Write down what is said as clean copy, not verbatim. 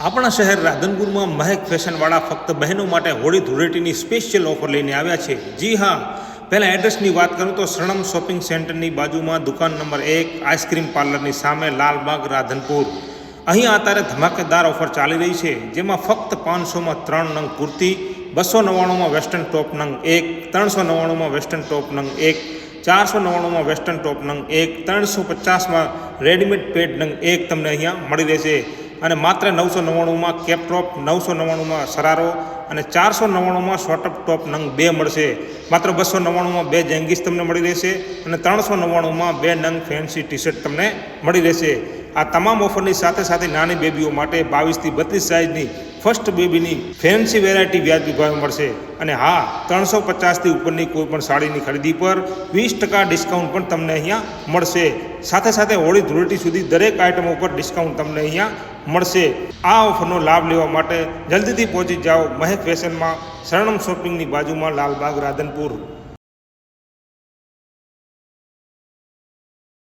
આપણા શહેર રાધનપુરમાં મહેક ફેશનવાળા ફક્ત બહેનો માટે હોળી ધૂળેટીની સ્પેશિયલ ઓફર લઈને આવ્યા છે. જી હા, પહેલાં એડ્રેસની વાત કરું તો શરણમ શોપિંગ સેન્ટરની બાજુમાં દુકાન નંબર 1, આઈસ્ક્રીમ પાર્લરની સામે, લાલબાગ, રાધનપુર. અહીં અત્યારે ધમાકેદાર ઓફર ચાલી રહી છે, જેમાં ફક્ત 500માં 3 નંગ કુર્તી, 299માં વેસ્ટર્ન ટોપ નંગ 1, 399માં વેસ્ટર્ન ટોપ નંગ 1, 499માં વેસ્ટર્ન ટોપ નંગ 1, 350માં રેડીમેડ પેડ નંગ 1 તમને અહીંયા મળી રહેશે. અને માત્ર 999માં કેપ ટોપ, 999માં શરારો અને 499માં શોર્ટઅપ ટોપ નંગ 2 મળશે. માત્ર 299માં 2 જેંગીસ તમને મળી રહેશે અને 399માં 2 નંગ ફેન્સી ટી શર્ટ તમને મળી રહેશે. આ તમામ ઓફરની સાથે સાથે નાની બેબીઓ માટે 22થી 32 સાઇઝની ફર્સ્ટ બેબીની ફેન્સી વેરાયટી વ્યાજબી ભાવે મળશે. અને હા, 350થી ઉપરની કોઈ પણ સાડીની ખરીદી પર 20% ડિસ્કાઉન્ટ પણ તમને અહીંયા મળશે. સાથે સાથે હોળી ધૂળેટી સુધી દરેક આઇટમો પર ડિસ્કાઉન્ટ તમને અહીંયા મળશે. આ ઓફરનો લાભ લેવા માટે જલ્દીથી પહોંચી જાઓ મહેક ફેશનમાં, શરણમ શોપિંગની બાજુમાં, લાલબાગ, રાધનપુર.